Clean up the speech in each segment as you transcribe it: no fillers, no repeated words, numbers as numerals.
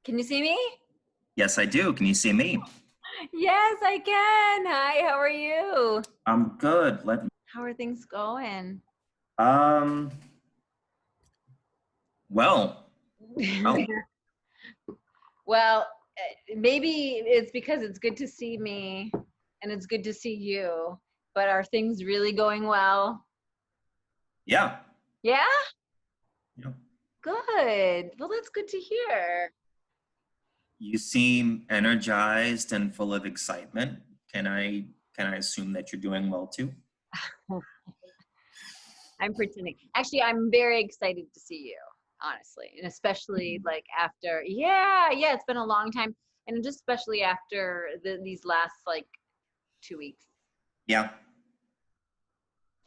Can you see me? Yes, I do. Can you see me? Yes, I can. Hi, how are you? I'm good. Let me. How are things going? Um, well, well, Well, maybe it's because it's good to see me and it's good to see you, but are things really going well? yeah. Yeah? Yeah. Good. Well, that's good to hear. You seem energized and full of excitement. Can I assume that you're doing well too? I'm pretending. Actually, I'm very excited to see you, honestly. And especially like after, yeah, it's been a long time. And just especially after these last like 2 weeks. Yeah.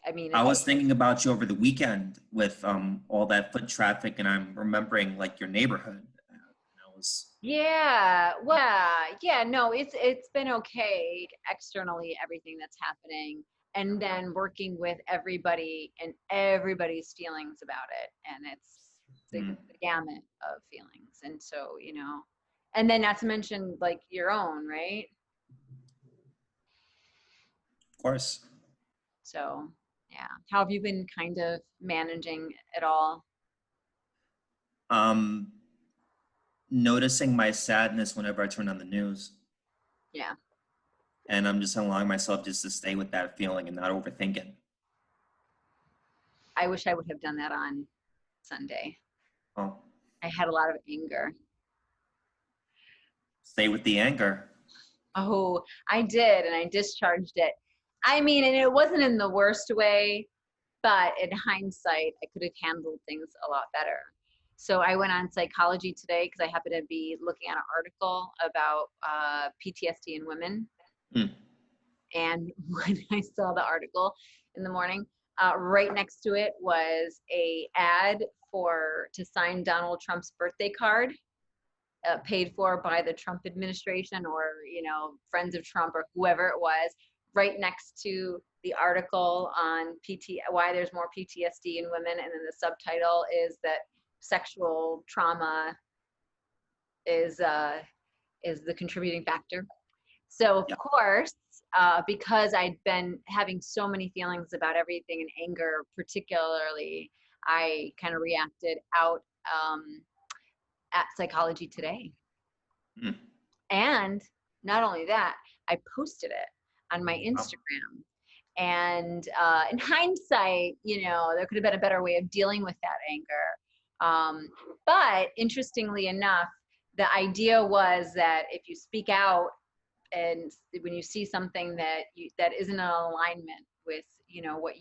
I mean, I was thinking about you over the weekend with all that foot traffic, and I'm remembering like your neighborhood. I was. yeah, no, it's been okay externally, everything that's happening, and then working with everybody and everybody's feelings about it, and it's the Mm, gamut of feelings, and so and then not to mention like your own, right? of course. So yeah, how have you been kind of managing it all? Um, Noticing my sadness whenever I turn on the news, Yeah, and I'm just allowing myself just to stay with that feeling and not overthink it. I wish I would have done that on Sunday. Oh, I had a lot of anger. stay with the anger. Oh, I did, and I discharged it. I mean, and it wasn't in the worst way, but in hindsight, I could have handled things a lot better. So I went on Psychology Today because I happened to be looking at an article about PTSD in women. Mm, And when I saw the article in the morning, right next to it was a ad for to sign Donald Trump's birthday card, paid for by the Trump administration or friends of Trump or whoever it was, right next to the article on why there's more PTSD in women, and then the subtitle is that sexual trauma is uh, is the contributing factor. So of yeah. course, because I'd been having so many feelings about everything and anger, particularly, I kind of reacted out at Psychology Today. Mm, And not only that, I posted it on my wow. Instagram. And in hindsight, there could have been a better way of dealing with that anger. But interestingly enough, the idea was that if you speak out and when you see something that isn't in alignment with, what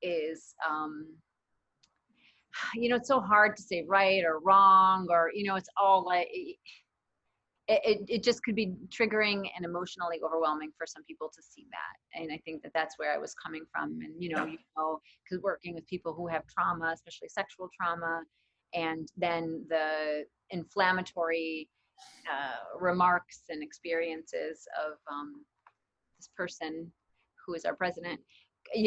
is, it's so hard to say right or wrong, or, it's all like, it just could be triggering and emotionally overwhelming for some people to see that. And I think that that's where I was coming from. And Yeah. because working with people who have trauma, especially sexual trauma, and then the inflammatory remarks and experiences of this person who is our president, I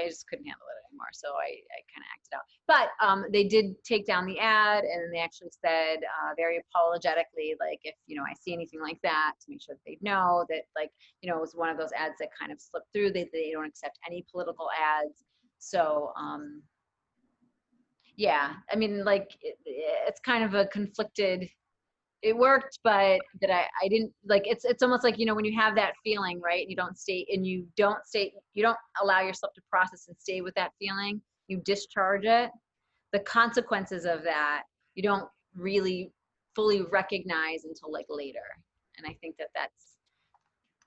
just couldn't handle it anymore. So I kind of acted out. But they did take down the ad, and then they actually said very apologetically, like, if I see anything like that, to make sure that they know that, like, it was one of those ads that kind of slipped through. They don't accept any political ads. So yeah, I mean, like, it's kind of a conflicted, it worked, but that I didn't like. It's almost like, when you have that feeling, right? And you don't allow yourself to process and stay with that feeling. You discharge it. The consequences of that you don't really fully recognize until like later. And I think that that's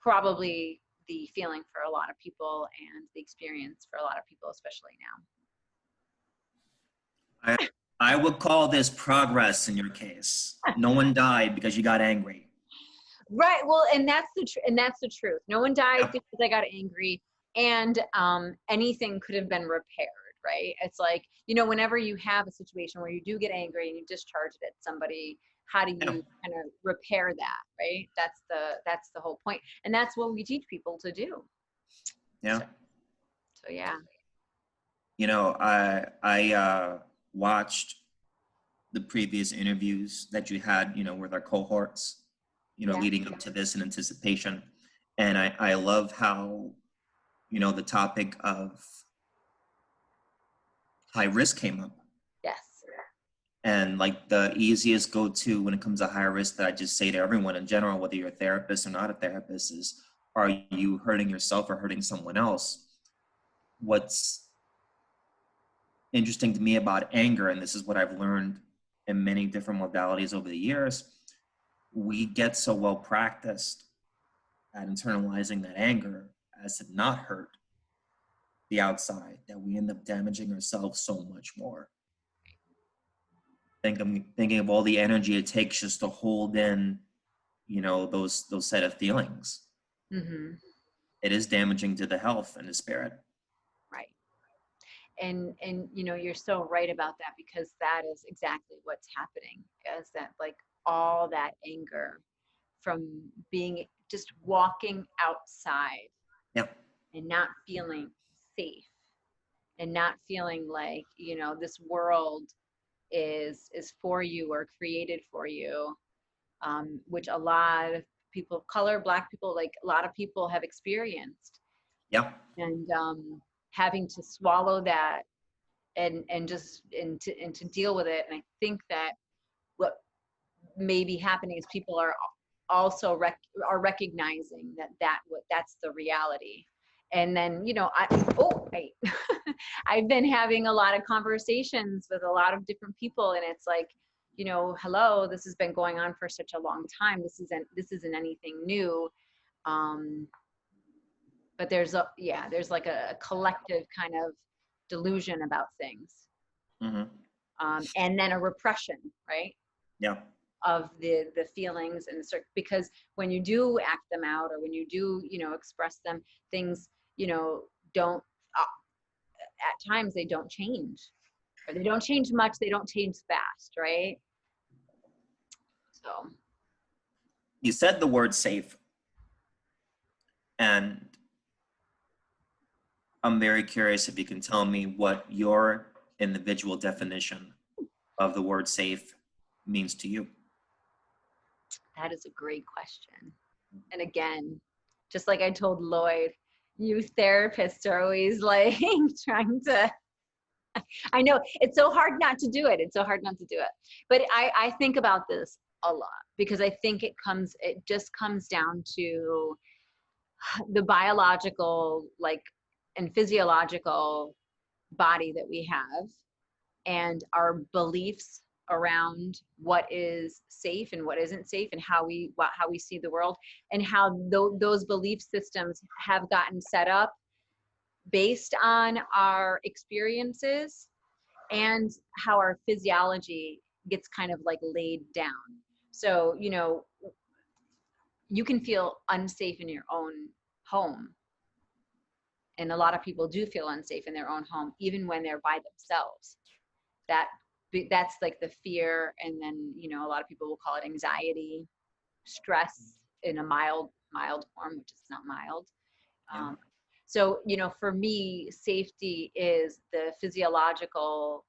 probably the feeling for a lot of people and the experience for a lot of people, especially now. I I would call this progress in your case. No one died because you got angry. Right. Well, and that's the truth. No one died Yeah. because I got angry, and anything could have been repaired. Right. It's like, whenever you have a situation where you do get angry and you discharge it at somebody, how do Yeah. you kind of repair that? Right. That's the whole point, and that's what we teach people to do. Yeah. So, yeah. I watched the previous interviews that you had, with our cohorts, Yeah. leading up to this in anticipation. And I love how, the topic of high risk came up. Yes. And like the easiest go-to when it comes to high risk that I just say to everyone in general, whether you're a therapist or not a therapist, is, are you hurting yourself or hurting someone else? What's interesting to me about anger, and this is what I've learned in many different modalities over the years, we get so well practiced at internalizing that anger as to not hurt the outside that we end up damaging ourselves so much more. I'm thinking of all the energy it takes just to hold in, those set of feelings. Mm-hmm. It is damaging to the health and the spirit. Right. And you're so right about that, because that is exactly what's happening, is that like all that anger from being just walking outside Yeah. and not feeling safe, and not feeling like, this world is for you or created for you, which a lot of people of color, Black people, like a lot of people have experienced. Yeah. And having to swallow that and to deal with it. And I think that what may be happening is people are also recognizing that's the reality. And then I've been having a lot of conversations with a lot of different people, and it's like, hello, this has been going on for such a long time. This isn't anything new. But there's like a collective kind of delusion about things. Mm-hmm. And then a repression, right? Yeah. Of the feelings and because when you do act them out, or when you do, express them, things, don't, at times they don't change, or they don't change much. They don't change fast, right? So. You said the word safe, and I'm very curious if you can tell me what your individual definition of the word safe means to you. That is a great question. And again, just like I told Lloyd, you therapists are always like trying to, I know it's so hard not to do it. It's so hard not to do it. But I think about this a lot, because I think it just comes down to the biological, like, and physiological body that we have, and our beliefs around what is safe and what isn't safe, and how we see the world, and how those belief systems have gotten set up based on our experiences, and how our physiology gets kind of like laid down. So, you can feel unsafe in your own home. And a lot of people do feel unsafe in their own home, even when they're by themselves. That's like the fear. And then, a lot of people will call it anxiety, stress in a mild form, which is not mild. Yeah. So, for me, safety is the physiological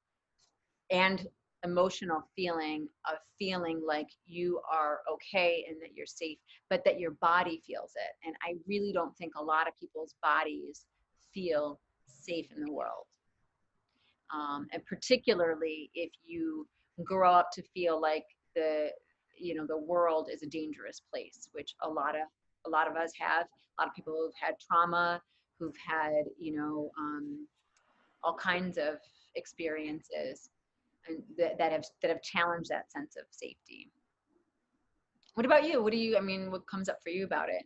and emotional feeling of feeling like you are okay and that you're safe, but that your body feels it. And I really don't think a lot of people's bodies feel safe in the world. And particularly if you grow up to feel like the world is a dangerous place, which a lot of us have. A lot of people who've had trauma, who've had all kinds of experiences, and that have challenged that sense of safety. What about you? What comes up for you about it?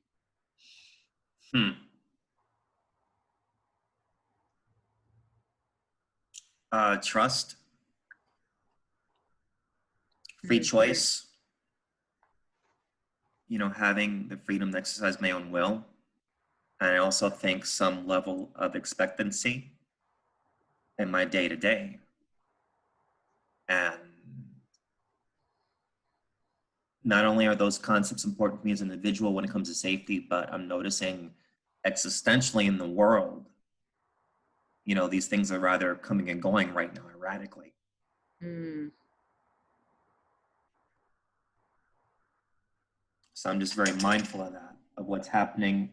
Trust, free choice, having the freedom to exercise my own will. And I also think some level of expectancy in my day to day. And not only are those concepts important to me as an individual when it comes to safety, but I'm noticing existentially in the world, these things are rather coming and going right now erratically. So I'm just very mindful of that, of what's happening,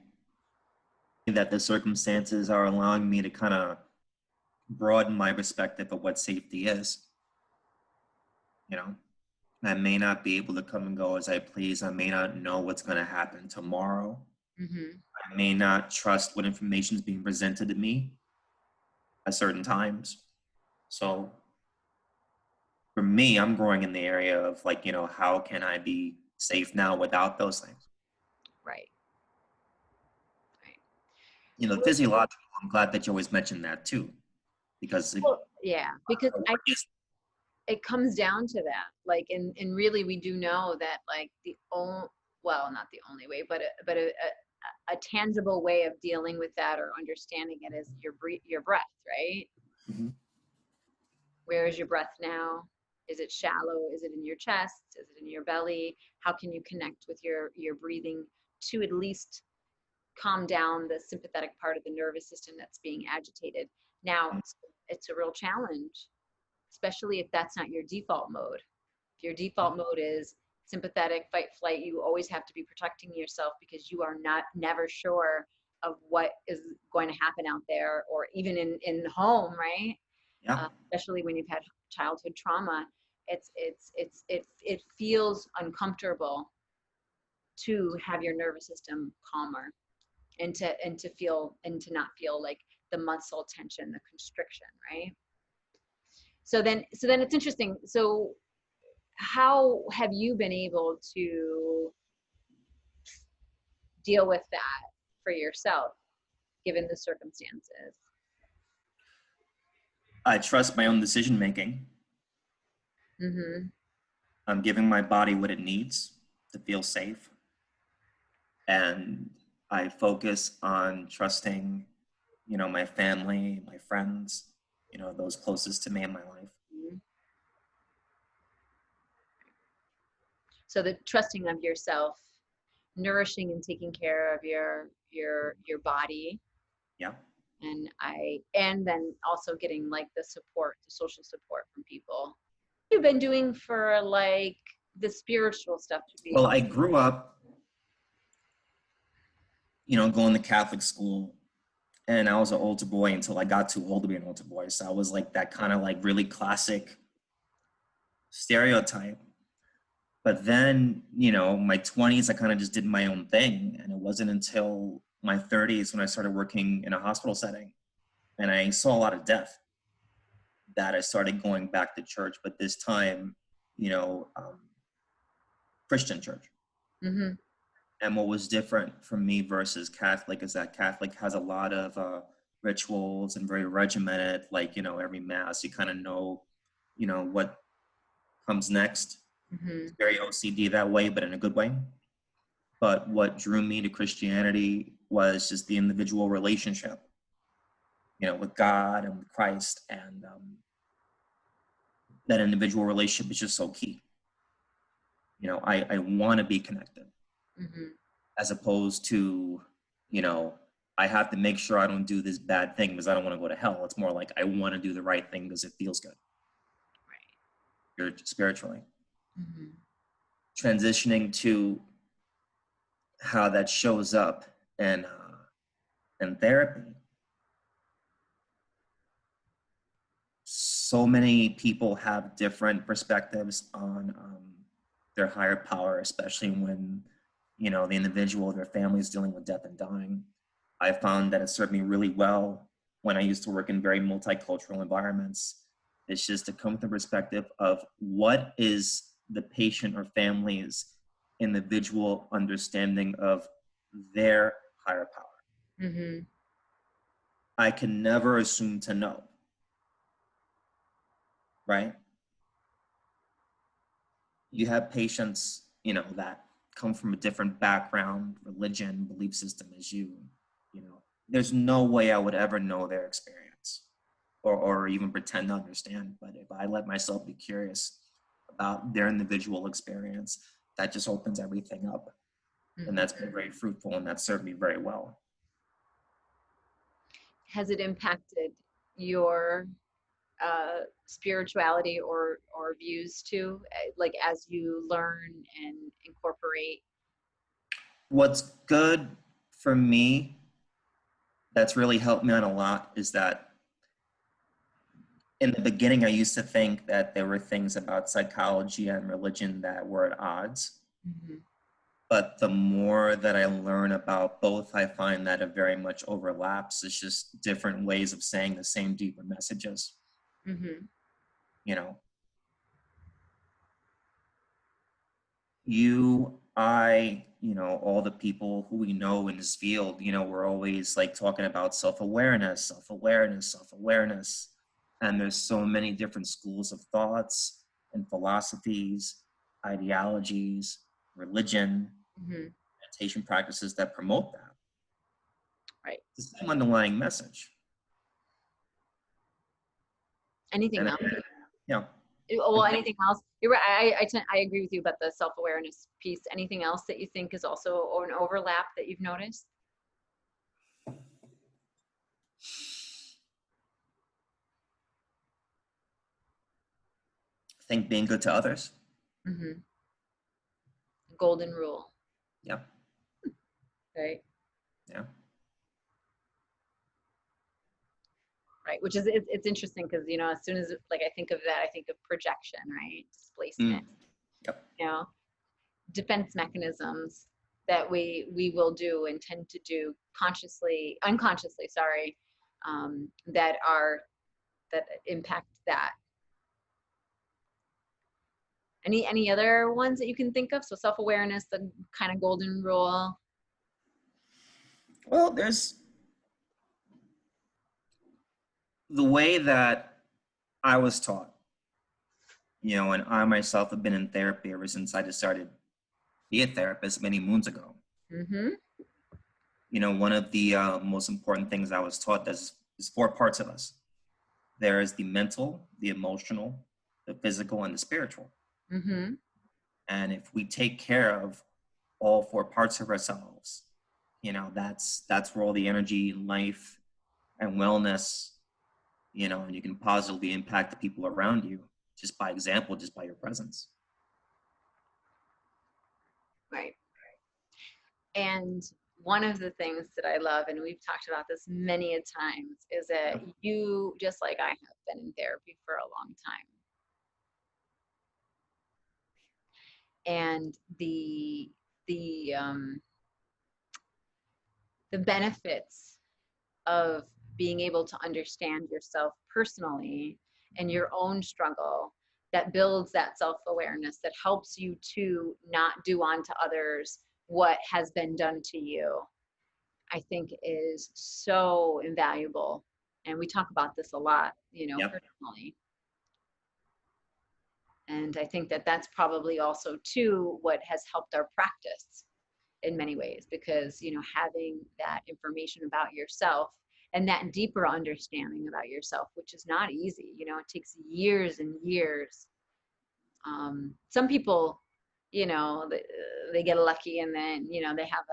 that the circumstances are allowing me to kind of broaden my perspective of what safety is. You know, I may not be able to come and go as I please. I may not know what's going to happen tomorrow. Mm-hmm. I may not trust what information is being presented to me at certain times. So for me, I'm growing in the area of like, you know, how can I be safe now without those things? Right. Right. You know, physiological, I'm glad that you always mentioned that too, because Well, yeah, because it comes down to that. Like, and really, we do know that like the only, well, not the only way, but a tangible way of dealing with that or understanding it is your breath, right? Mhm. Where is your breath now? Is it shallow? Is it in your chest? Is it in your belly? How can you connect with your breathing to at least calm down the sympathetic part of the nervous system that's being agitated? Now, it's a real challenge, especially if that's not your default mode. If your default mode is sympathetic, fight, flight, you always have to be protecting yourself because you are never sure of what is going to happen out there, or even in home, right? Yeah. Especially when you've had childhood trauma, it feels uncomfortable to have your nervous system calmer, and to not feel like the muscle tension, the constriction, right? So then it's interesting. So how have you been able to deal with that for yourself, given the circumstances? I trust my own decision making. Mm-hmm. I'm giving my body what it needs to feel safe. And I focus on trusting, you know, my family, my friends, you know, those closest to me in my life. So the trusting of yourself, nourishing and taking care of your body, Yeah. and then also getting like the support, the social support from people. You've been doing for like the spiritual stuff to be. Well, I grew up, you know, going to Catholic school, and I was an altar boy until I got too old to be an altar boy. So I was like that kind of like really classic stereotype. But then, you know, my 20s, I kind of just did my own thing. And it wasn't until my 30s when I started working in a hospital setting and I saw a lot of death that I started going back to church. But this time, you know, Christian church. Mm-hmm. And what was different for me versus Catholic is that Catholic has a lot of rituals and very regimented, like, you know, every mass, you kind of know, you know, what comes next. Mm-hmm. It's very OCD that way, but in a good way. But what drew me to Christianity was just the individual relationship, you know, with God and with Christ. And that individual relationship is just so key. You know, I want to be connected. Mm-hmm. As opposed to, you know, I have to make sure I don't do this bad thing because I don't want to go to hell. It's more like I want to do the right thing because it feels good. Right. Spiritually. Mm-hmm. Transitioning to how that shows up in therapy. So many people have different perspectives on their higher power, especially when, you know, the individual, their family is dealing with death and dying. I found that it served me really well when I used to work in very multicultural environments. It's just to come with the perspective of what is the patient or family's individual understanding of their higher power. Mm-hmm. I can never assume to know, right? You have patients, you know, that come from a different background, religion, belief system as you know, there's no way I would ever know their experience or even pretend to understand. But if I let myself be curious about their individual experience, that just opens everything up. Mm-hmm. And that's been very fruitful and that served me very well. Has it impacted your spirituality or views too, like as you learn and incorporate What's good for me that's really helped me out a lot is that in the beginning, I used to think that there were things about psychology and religion that were at odds. Mm-hmm. But the more that I learn about both, I find that it very much overlaps. It's just different ways of saying the same deeper messages. Mm-hmm. You know, you, I, all the people who we know in this field, we're always like talking about self-awareness, self-awareness, self-awareness. And there's so many different schools of thoughts and philosophies, ideologies, religion, Mm-hmm. meditation practices that promote that. Right. The same underlying message. Anything And else? yeah. Well, anything else? You're right. I agree with you about the self-awareness piece. Anything else that you think is also an overlap that you've noticed? I think being good to others. Mm-hmm. Golden rule. Yeah. Right. Yeah. Right. Which is, it's interesting because, as soon as like I think of that, I think of projection, right? Displacement, Yep. defense mechanisms that we will do and tend to do consciously, unconsciously, sorry, that impact that. Any other ones that you can think of? So self-awareness, the kind of golden rule. Well, there's the way that I was taught, and I myself have been in therapy ever since I decided to be a therapist many moons ago. Mm-hmm. One of the most important things I was taught is 4 parts of us. There is the mental, the emotional, the physical, and the spiritual. Mm-hmm. And if we take care of all 4 parts of ourselves, that's where all the energy, life, and wellness, and you can positively impact the people around you just by example, just by your presence. Right. And one of the things that I love, and we've talked about this many a times, is that you, just like I have been in therapy for a long time. And the benefits of being able to understand yourself personally and your own struggle, that builds that self-awareness, that helps you to not do unto others what has been done to you, I think is so invaluable. And we talk about this a lot, personally. And I think that that's probably also too what has helped our practice in many ways, because having that information about yourself and that deeper understanding about yourself, which is not easy, it takes years and years. Some people, they get lucky and then they have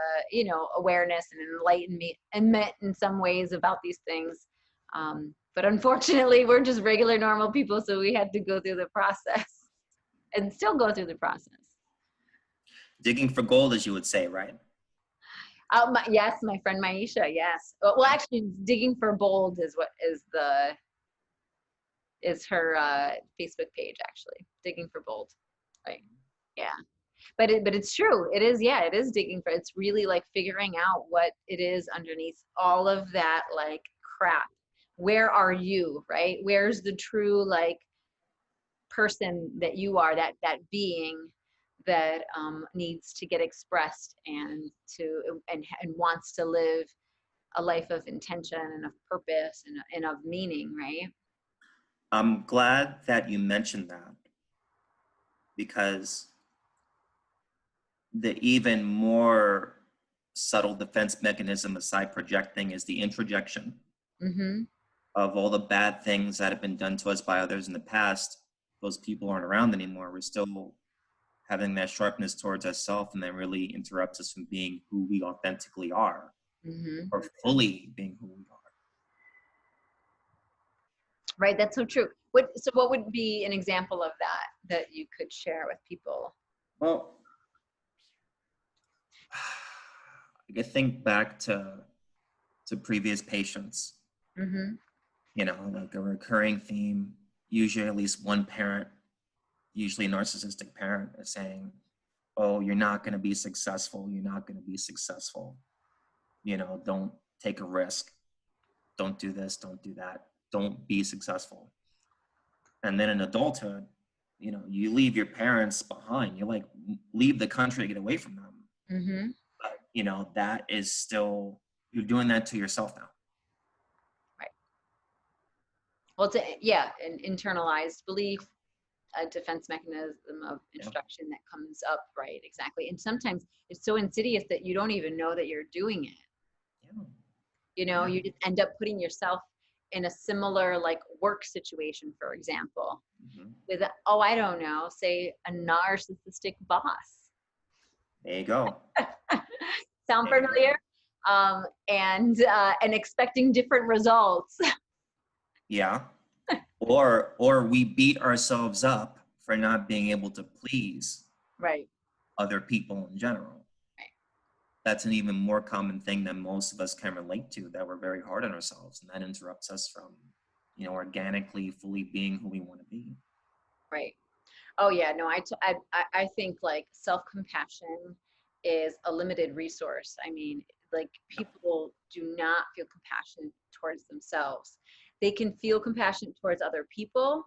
awareness and enlightenment in some ways about these things, but unfortunately we're just regular normal people, so we had to go through the process and still go through the process. Digging for gold, as you would say, right? Yes, my friend Maisha, yes. Well, actually, digging for bold is her Facebook page, actually. Digging for bold, right? Yeah, but it's true. It is, yeah, it is digging for. It's really like figuring out what it is underneath all of that, like, crap. Where are you, right? Where's the true, like, person that you are, that being that needs to get expressed and wants to live a life of intention and of purpose and of meaning, right? I'm glad that you mentioned that, because the even more subtle defense mechanism aside projecting is the introjection Mm-hmm. of all the bad things that have been done to us by others in the past. Those people aren't around anymore. We're still having that sharpness towards ourselves, and that really interrupts us from being who we authentically are, Mm-hmm. or fully being who we are. Right, that's so true. So what would be an example of that you could share with people? Well, I think back to previous patients, Mm-hmm. you know, like a recurring theme, usually at least one parent, usually a narcissistic parent, is saying, oh, you're not going to be successful. You're not going to be successful. You know, don't take a risk. Don't do this. Don't do that. Don't be successful. And then in adulthood, you know, you leave your parents behind. You like leave the country to get away from them. Mm-hmm. But, you know, that is still, you're doing that to yourself now. Right. Well, yeah, an internalized belief, a defense mechanism of instruction that comes up, right? Exactly. And sometimes it's so insidious that you don't even know that you're doing it. Yeah. You know, you just end up putting yourself in a similar like work situation, for example, with, oh, I don't know, say a narcissistic boss. There you go. Sound familiar? And expecting different results. Yeah. Or we beat ourselves up for not being able to please Right. other people in general. Right. That's an even more common thing that most of us can relate to, that we're very hard on ourselves, and that interrupts us from, you know, organically fully being who we want to be. Right. Oh yeah, no, I think like self-compassion is a limited resource. I mean, like people do not feel compassion towards themselves. They can feel compassion towards other people,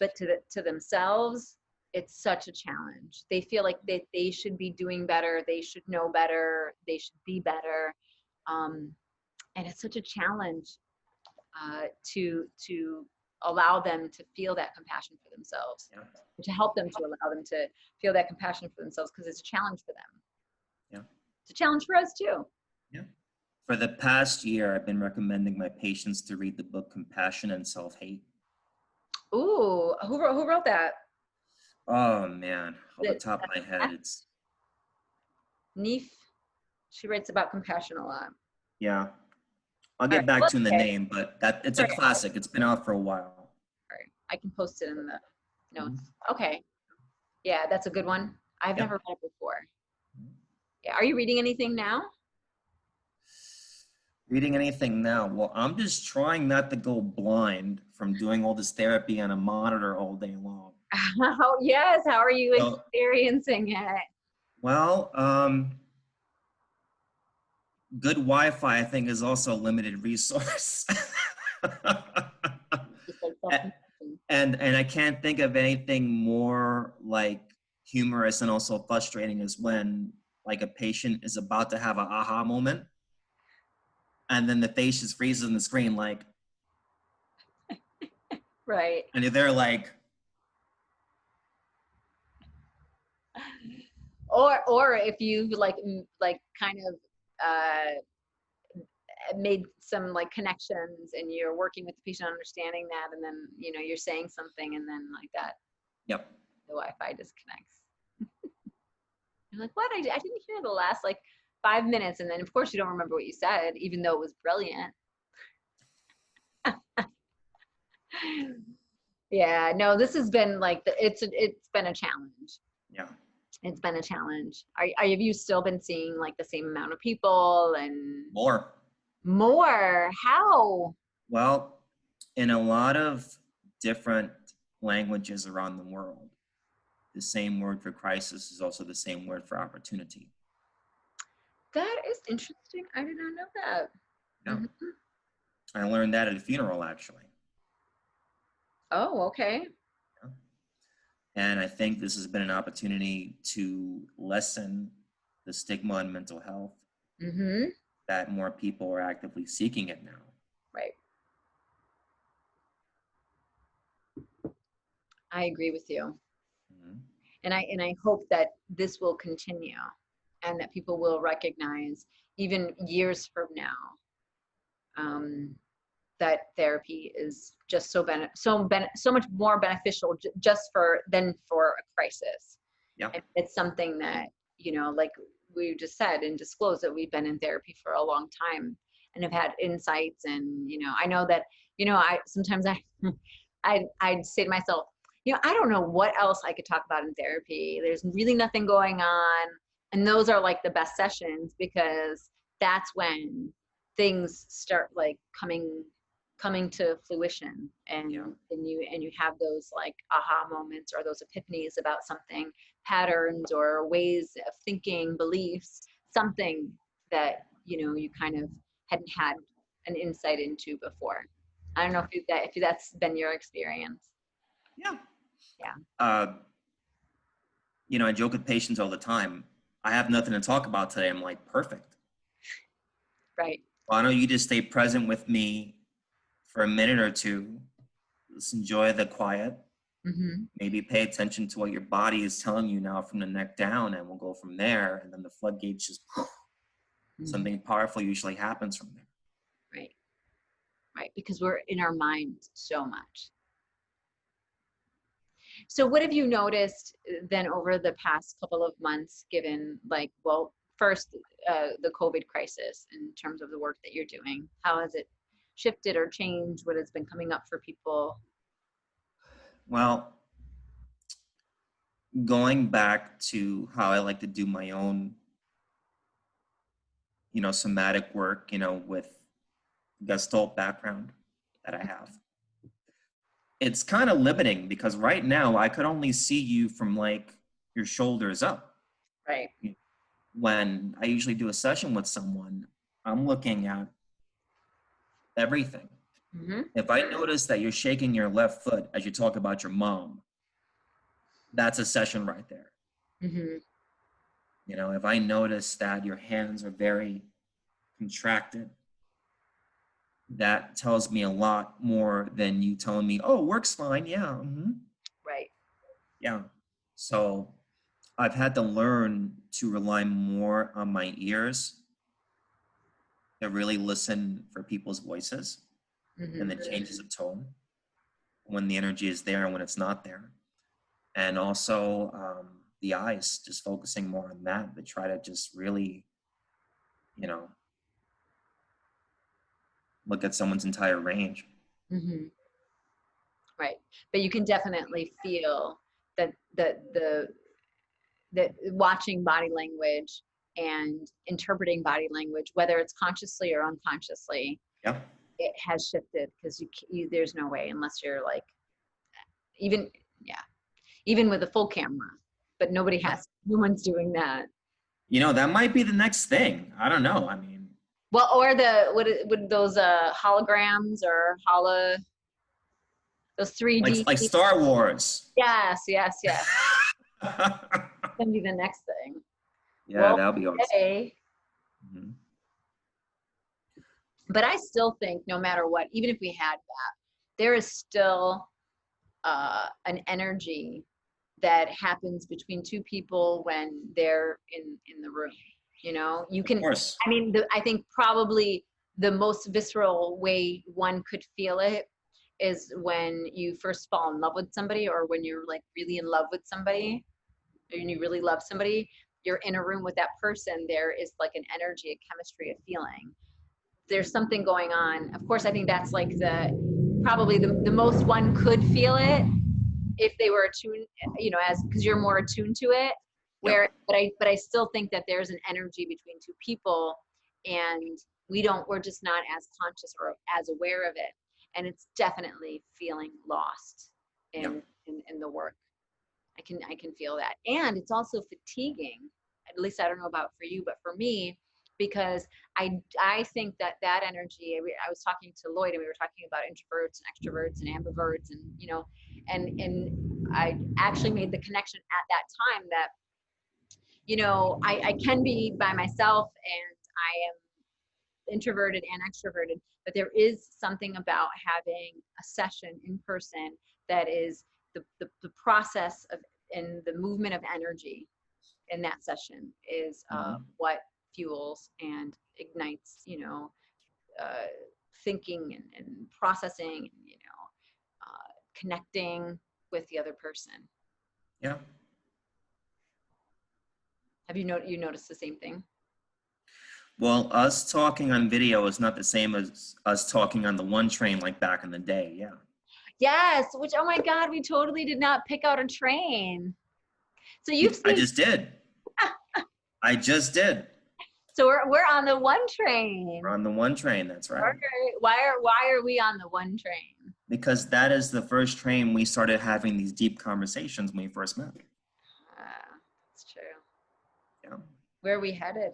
but to themselves, it's such a challenge. They feel like they should be doing better, they should know better, they should be better. And it's such a challenge to allow them to feel that compassion for themselves, to help them to allow them to feel that compassion for themselves, because it's a challenge for them. Yeah. It's a challenge for us too. Yeah. For the past year, I've been recommending my patients to read the book Compassion and Self-Hate. Ooh, who wrote that? Oh man, off the top of my head, it's Neef. She writes about compassion a lot. yeah. I'll get back to the name, but that it's a classic. It's been out for a while. All right, I can post it in the notes. Okay, yeah, that's a good one. I've never read it before. Yeah, are you reading anything now? Reading anything now? Well, I'm just trying not to go blind from doing all this therapy on a monitor all day long. Oh yes, how are you experiencing it? Well, good Wi-Fi, I think, is also a limited resource. and I can't think of anything more like humorous and also frustrating as when like a patient is about to have an aha moment, and then the face just freezes on the screen, like, right. and they're like, or if you like kind of made some like connections and you're working with the patient understanding that, and then you know you're saying something and then like that, yep, the Wi-Fi disconnects. You're like, what? I didn't hear the last like 5 minutes, and then of course you don't remember what you said, even though it was brilliant. Yeah, no, this has been like it's been a challenge. yeah. It's been a challenge. Have you still been seeing like the same amount of people and More? How? Well, in a lot of different languages around the world, the same word for crisis is also the same word for opportunity. That is interesting. I did not know that. Yeah. I learned that at a funeral, actually. Oh, okay. Yeah. And I think this has been an opportunity to lessen the stigma in mental health, that more people are actively seeking it now. Right. I agree with you. And I hope that this will continue and that people will recognize even years from now that therapy is just so much more beneficial just than for a crisis. Yeah. And it's something that, you know, like we just said and disclosed, that we've been in therapy for a long time and have had insights. And, you know, I know that, you know, sometimes I'd say to myself, you know, I don't know what else I could talk about in therapy. There's really nothing going on. And those are like the best sessions because that's when things start like coming to fruition, and Yeah. you have those like aha moments or those epiphanies about something, patterns or ways of thinking, beliefs, something that you kind of hadn't had an insight into before. I don't know if that's been your experience. Yeah. Yeah. I joke with patients all the time. I have nothing to talk about today. I'm like, perfect. Right. Why don't you just stay present with me for a minute or two? Let's enjoy the quiet. Mm-hmm. Maybe pay attention to what your body is telling you now from the neck down, and we'll go from there. And then the floodgates just, Mm-hmm. something powerful usually happens from there. Right. Right. Because we're in our mind so much. So what have you noticed then over the past couple of months, given like, well, first, the COVID crisis in terms of the work that you're doing? How has it shifted or changed? What has been coming up for people? Well, going back to how I like to do my own, somatic work, with gestalt background that I have. It's kind of limiting because right now I could only see you from like your shoulders up. Right. When I usually do a session with someone, I'm looking at everything. Mm-hmm. If I notice that you're shaking your left foot as you talk about your mom, that's a session right there. Mm-hmm. If I notice that your hands are very contracted, that tells me a lot more than you telling me, oh, work's fine. Yeah. Mm-hmm. Right. Yeah. So I've had to learn to rely more on my ears to really listen for people's voices Mm-hmm. and the changes of tone when the energy is there and when it's not there. And also the eyes, just focusing more on that to try to just really, look at someone's entire range. Mm-hmm. Right. But you can definitely feel that that watching body language and interpreting body language, whether it's consciously or unconsciously, Yeah. it has shifted, because there's no way unless you're like, even, yeah, even with a full camera, but no one's doing that. That might be the next thing. I don't know. I mean, Well, or what those holograms or those 3D. like Star Wars. Yes, yes, yes. Gonna be the next thing. Yeah, Well, that'll be awesome. okay. Mm-hmm. But I still think no matter what, even if we had that, there is still an energy that happens between two people when they're in the room. You can, Of course. I mean, I think probably the most visceral way one could feel it is when you first fall in love with somebody, or when you're like really in love with somebody, and you really love somebody, you're in a room with that person, there is like an energy, a chemistry, a feeling. There's something going on. Of course, I think that's like probably the most one could feel it if they were attuned, because you're more attuned to it. Yep. But I still think that there's an energy between two people, and we're just not as conscious or as aware of it. And it's definitely feeling lost in the work. I can feel that. And it's also fatiguing. At least I don't know about for you, but for me, because I think that energy, I was talking to Lloyd, and we were talking about introverts and extroverts and ambiverts, and and I actually made the connection at that time that, I can be by myself, and I am introverted and extroverted, but there is something about having a session in person that is the process of, and the movement of energy in that session is what fuels and ignites, thinking and processing, connecting with the other person. Yeah. Have you noticed the same thing? Well, us talking on video is not the same as us talking on the one train like back in the day. Yeah. Yes, which, oh my God, we totally did not pick out a train. So you've I seen. just did. I just did. So we're on the one train. We're on the one train, that's right. Why are we on the one train? Because that is the first train we started having these deep conversations when we first met. That's true. Yeah. Where are we headed?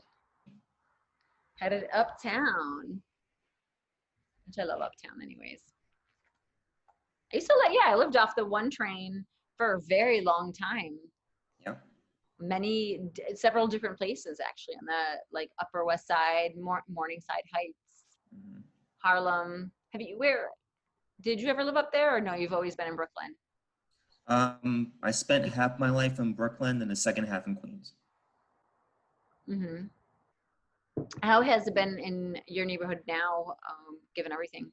Headed uptown. Which I love uptown anyways. I used to I lived off the one train for a very long time. Yeah. Several different places actually on the like Upper West Side, Morningside Heights, Mhm. Harlem. Did you ever live up there or no, you've always been in Brooklyn? I spent half my life in Brooklyn and the second half in Queens. Mm-hmm. How has it been in your neighborhood now, given everything?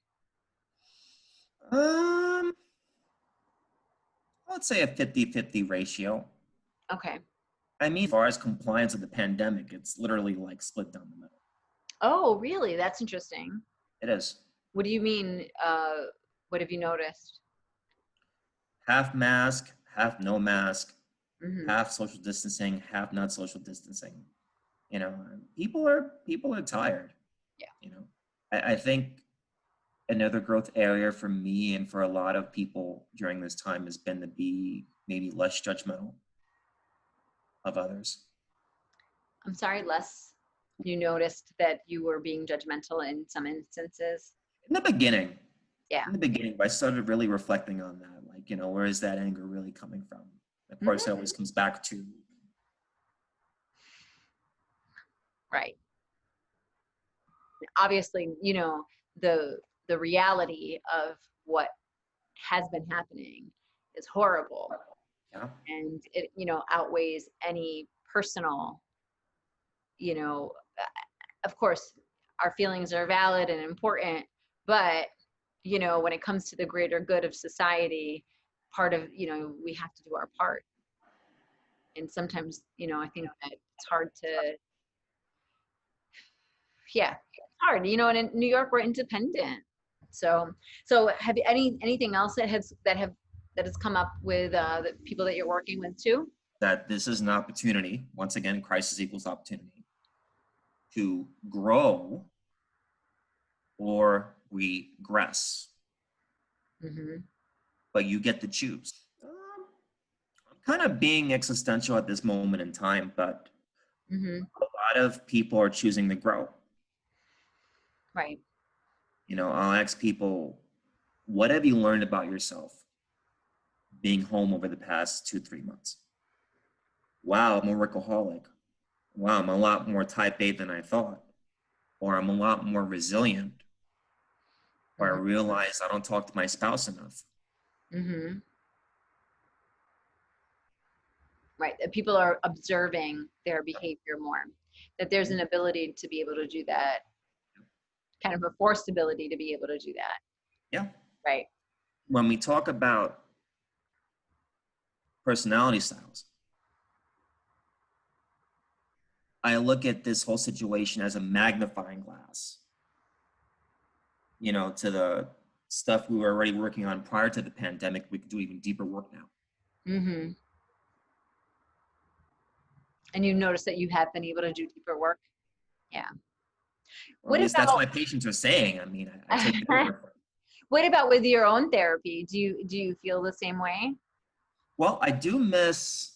Um, I would say a 50-50 ratio. Okay. I mean, as far as compliance with the pandemic, it's literally like split down the middle. Oh, really? That's interesting. It is. What do you mean? What have you noticed? Half mask, half no mask, Mm-hmm. half social distancing, half not social distancing. You know, people are tired. Yeah. You know, I think another growth area for me and for a lot of people during this time has been to be maybe less judgmental of others. I'm sorry, Les. You noticed that you were being judgmental in some instances. In the beginning, Yeah. I started really reflecting on that. Like, you know, where is that anger really coming from? Of course, it Mm-hmm. always comes back to, Right. Obviously, the reality of what has been happening is horrible, yeah, and it outweighs any personal, you know, of course, our feelings are valid and important, but when it comes to the greater good of society, part of we have to do our part. And sometimes I think that it's hard to, yeah, it's hard, and in New York we're independent. So have you anything else that has come up with the people that you're working with too? that this is an opportunity. Once again, crisis equals opportunity to grow or regress, Hmm. but you get to choose. I'm kind of being existential at this moment in time, but Hmm. a lot of people are choosing to grow. Right. You know, I'll ask people, what have you learned about yourself being home over the past 2-3 months? Wow, I'm a workaholic. Wow, I'm a lot more type A than I thought. Or I'm a lot more resilient. Or I Hmm. realize I don't talk to my spouse enough. Hmm. Right, that people are observing their behavior more, that there's an ability to be able to do that, kind of a forced ability to be able to do that. Yeah. Right. When we talk about personality styles, I look at this whole situation as a magnifying glass, you know, to the stuff we were already working on prior to the pandemic. We could do even deeper work now. Hmm. And you notice that you have been able to do deeper work. Yeah. Or at What least that's about what my patients are saying. I mean, I take their word for it. what about with your own therapy? Do you feel the same way? Well, I do miss,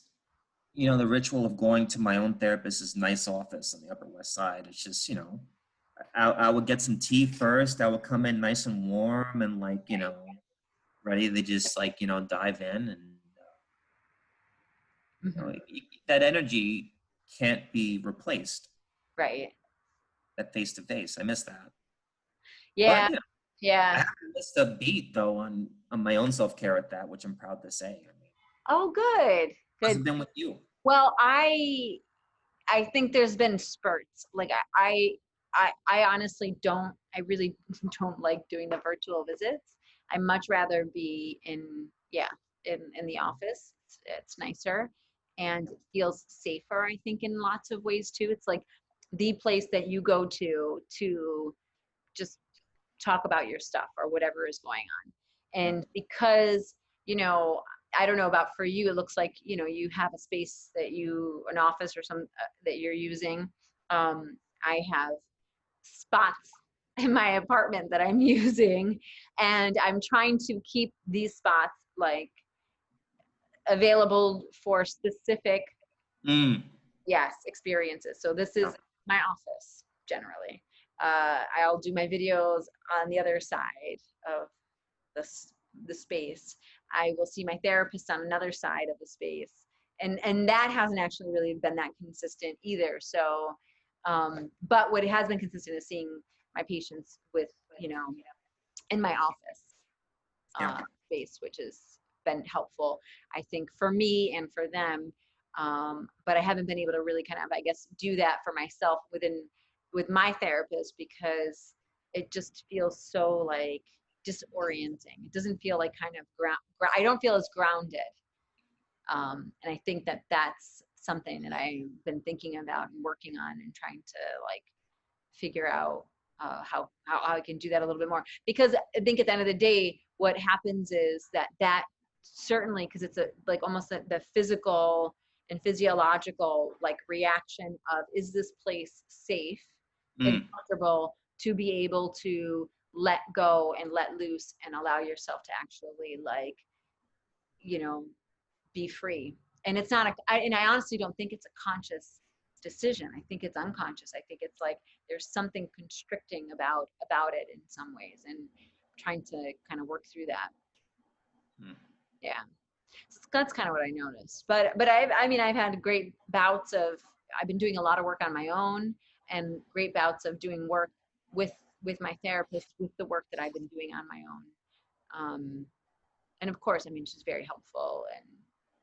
you know, the ritual of going to my own therapist's nice office on the Upper West Side. It's just, you know, I would get some tea first. I would come in nice and warm and like, you know, ready to just like, you know, dive in and, you know, Hmm. that energy can't be replaced. Right. That face to face. I miss that. Yeah. But you know, I Yeah. haven't missed a beat though on my own self care at that, which I'm proud to say. I mean, Oh, good. how's Good. it been with you? Well, I think there's been spurts. Like I honestly don't. I really don't like doing the virtual visits. I much rather be in the office. It's nicer and it feels safer. I think in lots of ways too. It's like the place that you go to just talk about your stuff or whatever is going on. Yeah. And because, I don't know about for you, it looks like, you have a space an office or some that you're using. I have spots in my apartment that I'm using, and I'm trying to keep these spots like available for specific, Mm. yes, experiences. So this Yeah. is my office generally. I'll do my videos on the other side of the, the space. I will see my therapist on another side of the space. And that hasn't actually really been that consistent either. So, but what has been consistent is seeing my patients with, you know, in my office Yeah. space, which has been helpful, I think, for me and for them. But I haven't been able to really kind of, I guess, do that for myself with my therapist, because it just feels so like disorienting. It doesn't feel like kind of I don't feel as grounded. And I think that that's something that I've been thinking about and working on and trying to like figure out how I can do that a little bit more. Because I think at the end of the day, what happens is that certainly, because it's a like almost the physical and physiological like reaction of, is this place safe and Mm. comfortable to be able to let go and let loose and allow yourself to actually like, you know, be free. And it's not and I honestly don't think it's a conscious decision. I think it's unconscious. I think it's like there's something constricting about it in some ways, and trying to kind of work through that. Mm. Yeah, so that's kind of what I noticed. But I mean, I've had great bouts of, I've been doing a lot of work on my own, and great bouts of doing work with with my therapist, with the work that I've been doing on my own. And of course, I mean, she's very helpful, and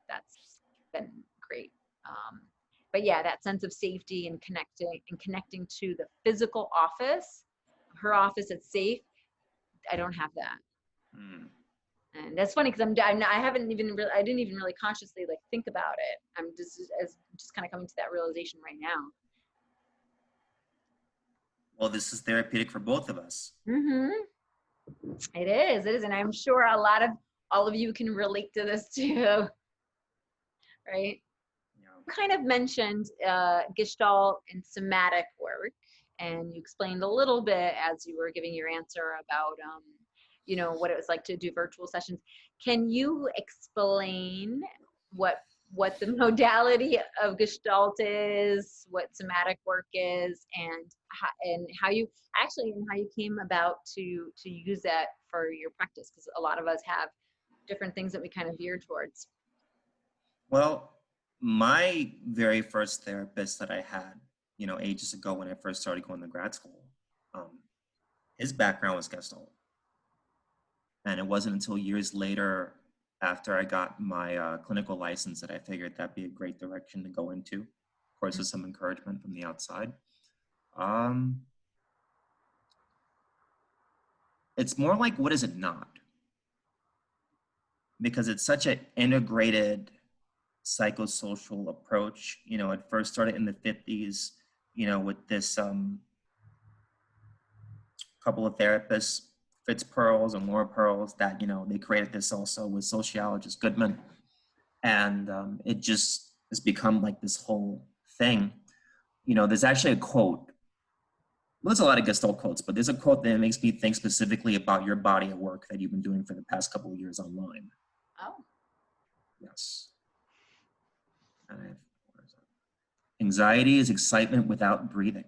that's been great. Um, but yeah, that sense of safety and connecting to the physical office, her office, it's safe. I don't have that, Mm. and that's funny because I haven't even really, I didn't even really consciously like think about it. I'm just kind of coming to that realization right now. Well, this is therapeutic for both of us. Mm-hmm. It is, and I'm sure a lot of all of you can relate to this too, right? Yeah. Kind of mentioned gestalt and somatic work, and you explained a little bit as you were giving your answer about you know, what it was like to do virtual sessions. Can you explain what the modality of gestalt is, what somatic work is, and how you actually, and how you came about to use that for your practice? Because a lot of us have different things that we kind of veer towards. Well, my very first therapist that I had, you know, ages ago when I first started going to grad school, um, his background was Gestalt. And it wasn't until years later, after I got my clinical license, that I figured that'd be a great direction to go into. Of course, with some encouragement from the outside. Um, it's more like, what is it not? Because it's such an integrated psychosocial approach. You know, it first started in the 50s, you know, with this couple of therapists, Fitz Pearls and Laura Pearls, that, you know, they created this also with sociologist Goodman. And it just has become like this whole thing. You know, there's actually a quote. Well, there's a lot of Gestalt quotes, but there's a quote that makes me think specifically about your body of work that you've been doing for the past couple of years online. Oh. Yes. And anxiety is excitement without breathing.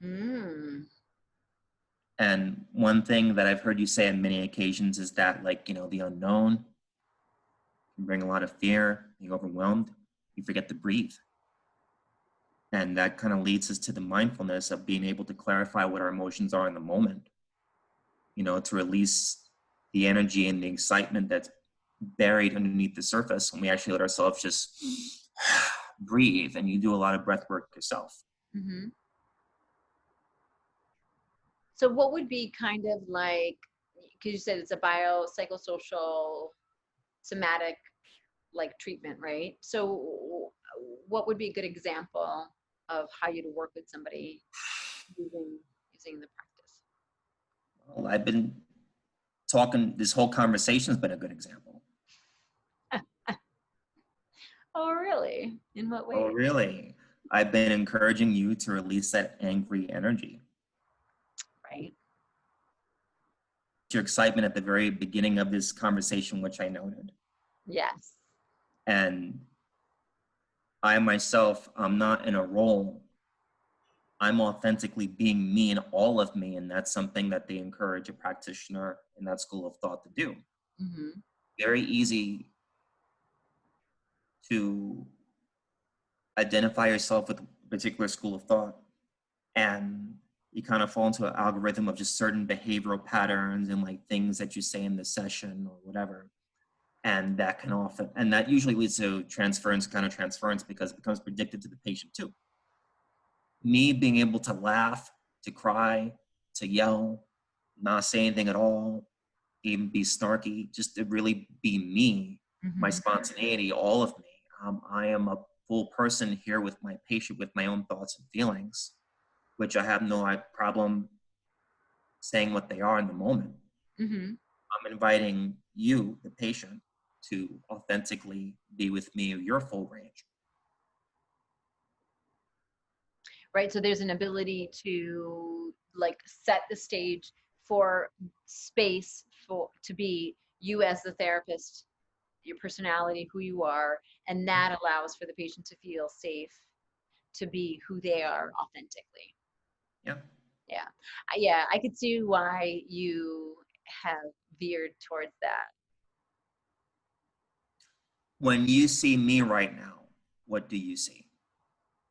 Mm. And one thing that I've heard you say on many occasions is that, like, you know, the unknown can bring a lot of fear, being overwhelmed, you forget to breathe. And that kind of leads us to the mindfulness of being able to clarify what our emotions are in the moment, you know, to release the energy and the excitement that's buried underneath the surface. And we actually let ourselves just breathe, and you do a lot of breath work yourself. Mm-hmm. So what would be kind of like, because you said it's a biopsychosocial somatic like treatment, right? So what would be a good example of how you'd work with somebody using the practice? Well, I've been talking, this whole conversation has been a good example. Oh, really? In what Oh, way? really? I've been encouraging you to release that angry energy. Right. Your excitement at the very beginning of this conversation, which I noted. Yes. And I myself, I'm not in a role. I'm authentically being me and all of me. And that's something that they encourage a practitioner in that school of thought to do. Mm-hmm. Very easy to identify yourself with a particular school of thought, and you kind of fall into an algorithm of just certain behavioral patterns and like things that you say in the session or whatever. And that can often, and that usually leads to transference, kind of transference, because it becomes predicted to the patient too. Me being able to laugh, to cry, to yell, not say anything at all, even be snarky, just to really be me, my Mm-hmm. spontaneity, all of me. I am a full person here with my patient, with my own thoughts and feelings, which I have no problem saying what they are in the moment. Mm-hmm. I'm inviting you, the patient, to authentically be with me, your full range. Right. So there's an ability to like set the stage for space for to be you as the therapist, your personality, who you are, and that allows for the patient to feel safe to be who they are authentically. Yeah. Yeah. Yeah, I could see why you have veered towards that. When you see me right now, what do you see?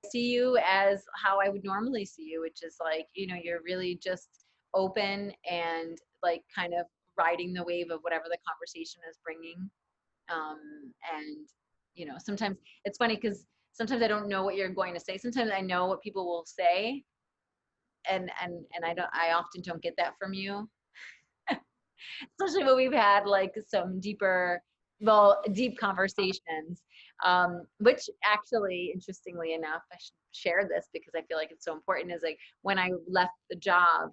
I see you as how I would normally see you, which is like, you're really just open and like kind of riding the wave of whatever the conversation is bringing. And, sometimes it's funny because sometimes I don't know what you're going to say. Sometimes I know what people will say, and I often don't get that from you, especially when we've had like some deep conversations, which actually, interestingly enough, I should share this because I feel like it's so important, is like when I left the job,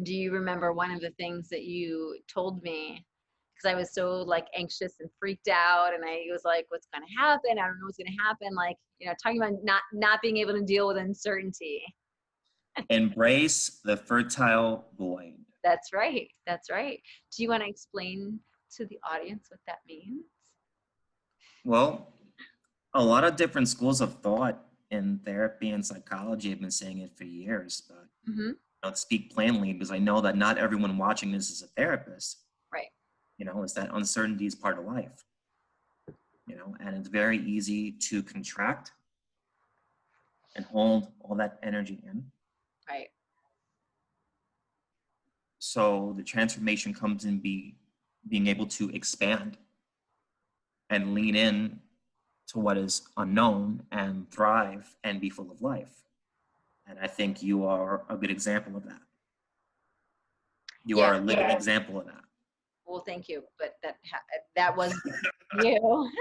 do you remember one of the things that you told me? Because I was so like anxious and freaked out, and I was like, what's going to happen? I don't know what's going to happen. Like, talking about not being able to deal with uncertainty. Embrace the fertile void. That's right. That's right. Do you want to explain to the audience what that means? Well, a lot of different schools of thought in therapy and psychology have been saying it for years, but Mm-hmm. to speak plainly, because I know that not everyone watching this is a therapist, Right. is that uncertainty is part of life, and it's very easy to contract and hold all that energy in. Right. So the transformation comes in being able to expand and lean in to what is unknown and thrive and be full of life. And I think you are a good example of that. You are Yeah. a living example of that. Well, thank you. But that was you.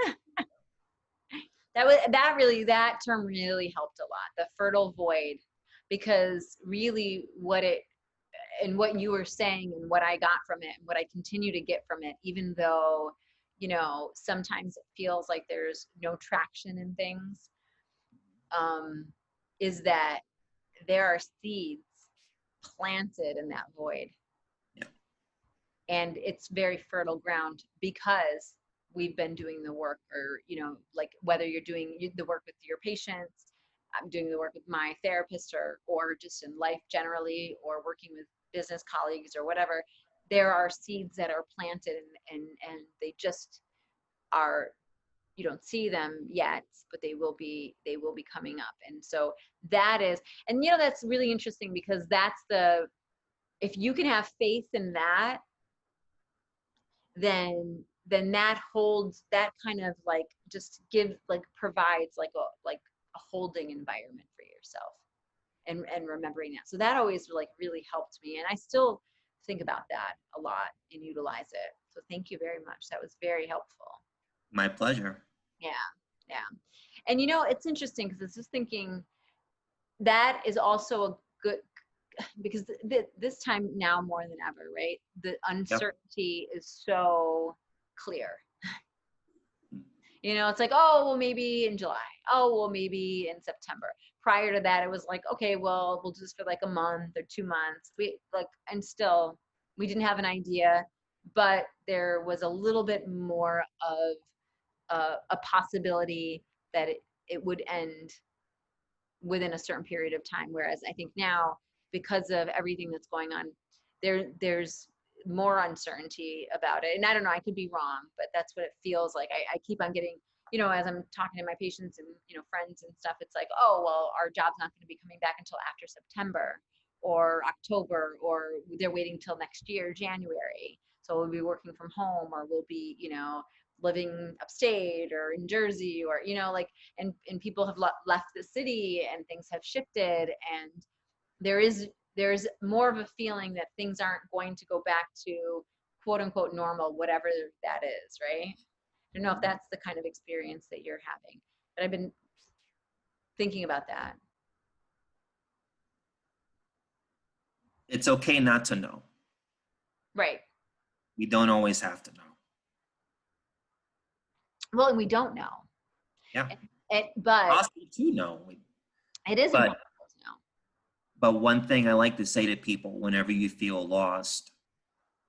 That term really helped a lot. The fertile void, because really what you were saying and what I got from it and what I continue to get from it, even though, sometimes it feels like there's no traction in things, is that there are seeds planted in that void. Yeah. And it's very fertile ground because we've been doing the work, or like whether you're doing the work with your patients, I'm doing the work with my therapist, or just in life generally, or working with business colleagues or whatever. There are seeds that are planted, and they just are, you don't see them yet, but they will be coming up. And so that is, and that's really interesting, because if you can have faith in that, then that holds, that kind of like just provides like a holding environment for yourself, and remembering that. So that always like really helped me, and I still think about that a lot and utilize it. So thank you very much. That was very helpful. My pleasure. Yeah. Yeah. And it's interesting because I was just thinking that is also a good, because this time now more than ever, right? The Yep. uncertainty is so clear. It's like, oh, well, maybe in July. Oh, well, maybe in September. Prior to that, it was like, okay, well, we'll do this for like a month or 2 months. And still, we didn't have an idea, but there was a little bit more of a possibility that it would end within a certain period of time. Whereas I think now, because of everything that's going on, there's more uncertainty about it. And I don't know, I could be wrong, but that's what it feels like. I keep on getting, as I'm talking to my patients and, friends and stuff, it's like, oh, well, our job's not going to be coming back until after September or October, or they're waiting till next year, January. So we'll be working from home, or we'll be, living upstate or in Jersey, or, and people have left the city and things have shifted, and there's more of a feeling that things aren't going to go back to quote unquote normal, whatever that is, right? I don't know if that's the kind of experience that you're having, but I've been thinking about that. It's okay not to know. Right. We don't always have to know. Well, and we don't know. Yeah. But possible to know. It is but, impossible to know. But one thing I like to say to people, whenever you feel lost,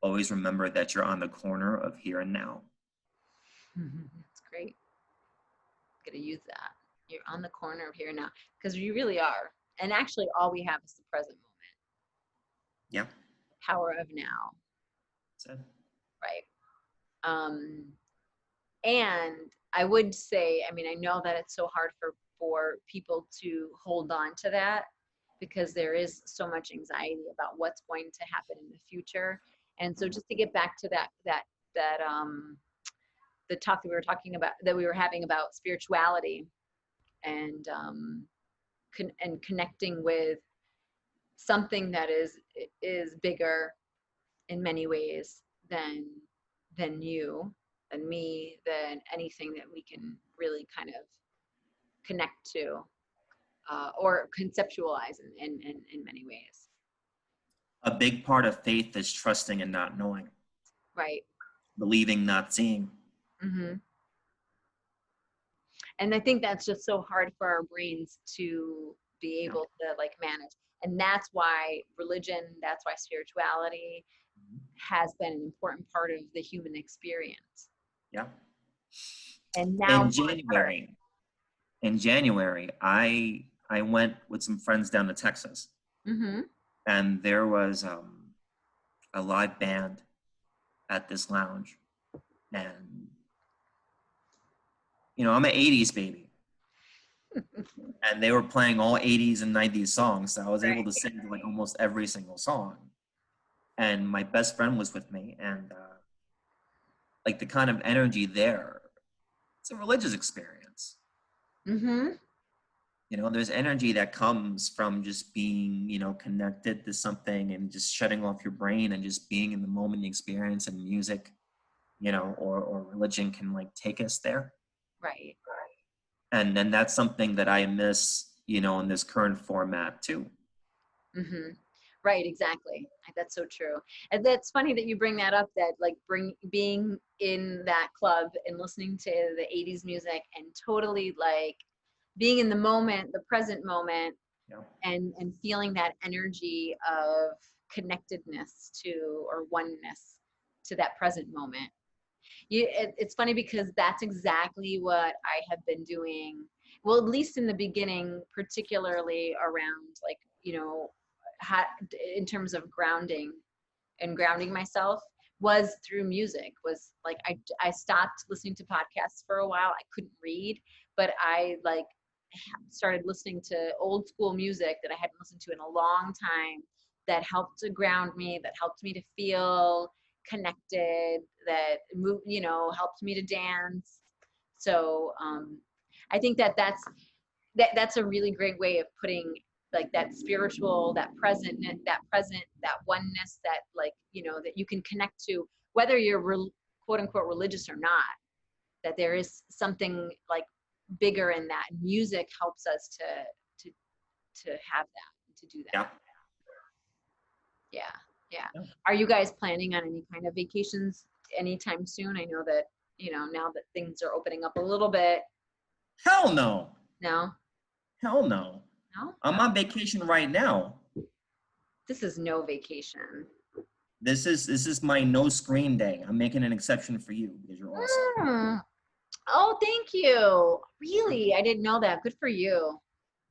always remember that you're on the corner of here and now. That's great. Gonna use that. You're on the corner of here and now, because you really are. And actually, all we have is the present moment. Yeah. Power of now. That's it. Right. And I would say, I mean, I know that it's so hard for people to hold on to that, because there is so much anxiety about what's going to happen in the future. And so just to get back to that the talk that we were having about spirituality, and connecting with something that is bigger in many ways than you, than me, than anything that we can really kind of connect to, or conceptualize in many ways. A big part of faith is trusting and not knowing. Right. Believing, not seeing. Mm-hmm. And I think that's just so hard for our brains to be able to manage. And that's why religion, that's why spirituality has been an important part of the human experience. Yeah. And now in January, I went with some friends down to Texas. Mm-hmm. And there was a live band at this lounge. And, I'm an 80s baby. And they were playing all 80s and 90s songs. So I was able to sing to almost every single song. And my best friend was with me. And the kind of energy there, it's a religious experience. Mm-hmm. There's energy that comes from just being, connected to something and just shutting off your brain and just being in the moment experience, and music, or religion can take us there. Right. And then that's something that I miss, in this current format too. Mm-hmm. Right, exactly. That's so true. And that's funny that you bring that up, that being in that club and listening to the 80s music and totally being in the moment, the present moment, Yeah. and feeling that energy of connectedness to, or oneness to, that present moment. It's funny because that's exactly what I have been doing. Well, at least in the beginning, particularly around in terms of grounding myself, was through music. Was I stopped listening to podcasts for a while. I couldn't read, but I started listening to old school music that I hadn't listened to in a long time, that helped to ground me, that helped me to feel connected, that helped me to dance. So I think that's a really great way of putting that spiritual, that present, that oneness, that that you can connect to, whether you're quote unquote religious or not, that there is something bigger in that. Music helps us to have that, to do that. Yeah. Yeah. Are you guys planning on any kind of vacations anytime soon? I know that you know, now that things are opening up a little bit. Hell no. No? Hell no. No? I'm on vacation right now. This is no vacation. This is my no screen day. I'm making an exception for you because you're awesome. Mm. Oh, thank you. Really? I didn't know that. Good for you.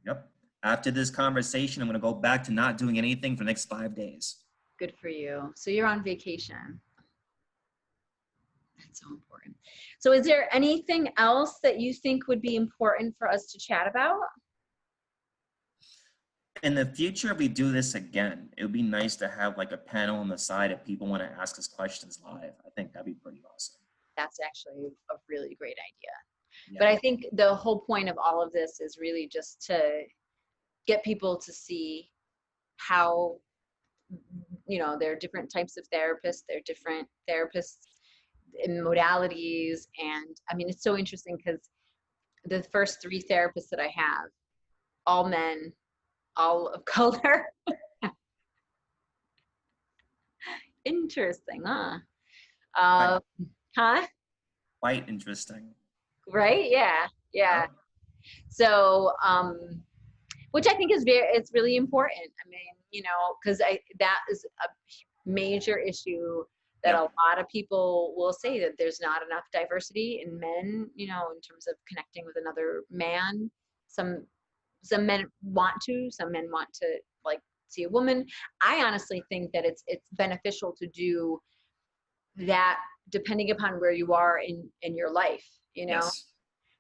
Yep. After this conversation, I'm going to go back to not doing anything for the next 5 days. Good for you. So you're on vacation. That's so important. So is there anything else that you think would be important for us to chat about? In the future, if we do this again, it would be nice to have like a panel on the side if people want to ask us questions live. I think that'd be pretty awesome. That's actually a really great idea. Yeah. But I think the whole point of all of this is really just to get people to see how, you know, there are different types of therapists, there are different therapists in modalities. And I mean, it's so interesting because the first 3 therapists that I have, all men, all of color. Interesting, huh? Huh? Quite interesting. Right? Yeah. Yeah. So, which I think is it's really important. I mean, you know, because that is a major issue that a lot of people will say, that there's not enough diversity in men, you know, in terms of connecting with another man. Some men want to, some men want to like see a woman. I honestly think that it's beneficial to do that depending upon where you are in your life, you know. Yes.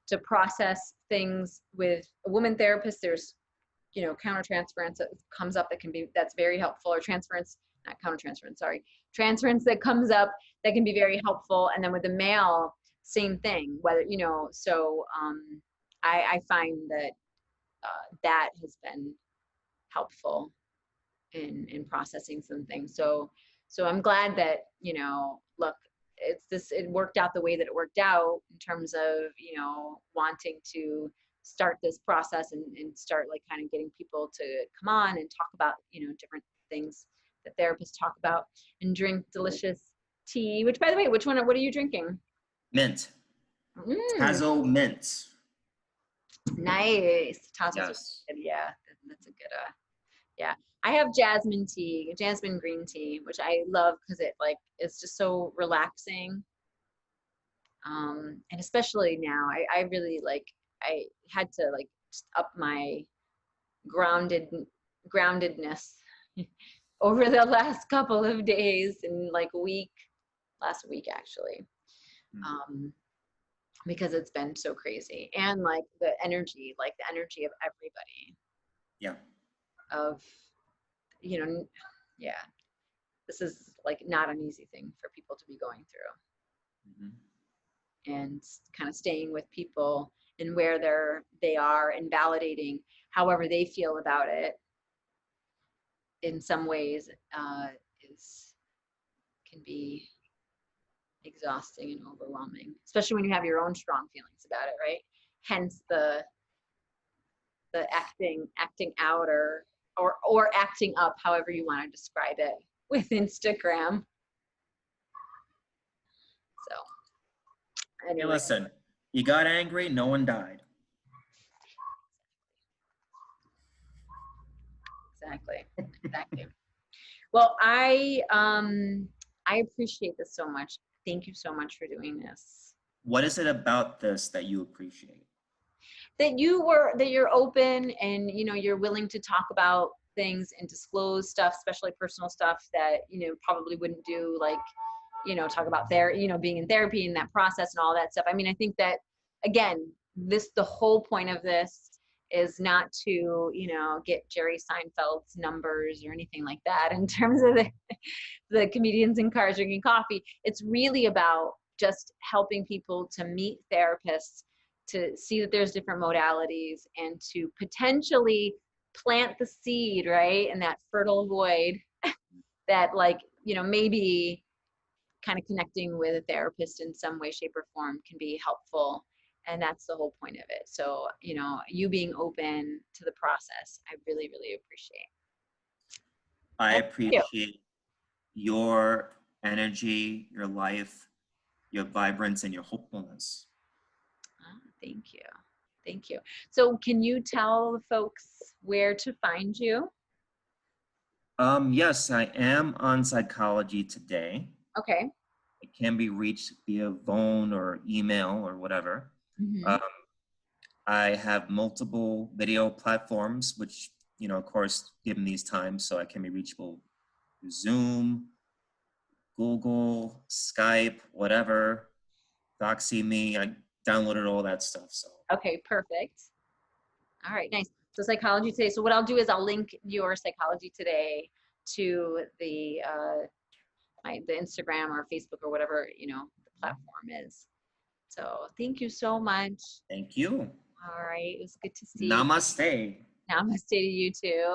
To process things with a woman therapist, there's, you know, countertransference that comes up that's very helpful, or transference, not countertransference, sorry, transference that comes up that can be very helpful. And then with the male, same thing, whether, you know, so I find that that has been helpful in processing some things. So I'm glad that, you know, look, it worked out the way that it worked out in terms of, you know, wanting to start this process and start like kind of getting people to come on and talk about, you know, different things that therapists talk about, and drink delicious tea, which, by the way, what are you drinking? Mint. Tazo mint. Nice. Tazo's Yes. good. Yeah, that's a good yeah. I have jasmine green tea, which I love because it's just so relaxing. And especially now, I really I had to just up my groundedness over the last couple of days and last week actually. Because it's been so crazy, and the energy of everybody. Yeah. Of, you know, yeah, this is not an easy thing for people to be going through. And kind of staying with people and where they are, and validating however they feel about it in some ways can be exhausting and overwhelming, especially when you have your own strong feelings about it, right? Hence the acting out or acting up, however you want to describe it, with Instagram. So anyway. Hey, listen, you got angry, no one died. Exactly. Well, I appreciate this so much. Thank you so much for doing this. What is it about this that you appreciate? That you're open, and you're willing to talk about things and disclose stuff, especially personal stuff that probably wouldn't do, talk about being in therapy and that process and all that stuff. I mean, I think that, again, the whole point of this is not to get Jerry Seinfeld's numbers or anything like that in terms of the comedians in cars drinking coffee. It's really about just helping people to meet therapists, to see that there's different modalities, and to potentially plant the seed, right, in that fertile void that maybe kind of connecting with a therapist in some way, shape, or form can be helpful. And that's the whole point of it. So, you being open to the process, I really, really appreciate. I appreciate your energy, your life, your vibrance and your hopefulness. Ah, thank you. Thank you. So can you tell folks where to find you? Yes, I am on Psychology Today. Okay. It can be reached via phone or email or whatever. Mm-hmm. Um, I have multiple video platforms, which, of course, given these times, so I can be reachable through Zoom, Google, Skype, whatever, DoxyMe. I downloaded all that stuff. So Okay, perfect. All right, nice. So Psychology Today. So what I'll do is I'll link your Psychology Today to the the Instagram or Facebook or whatever, the platform is. So thank you so much. thank you. All right, it was good to see you. Namaste. Namaste to you too.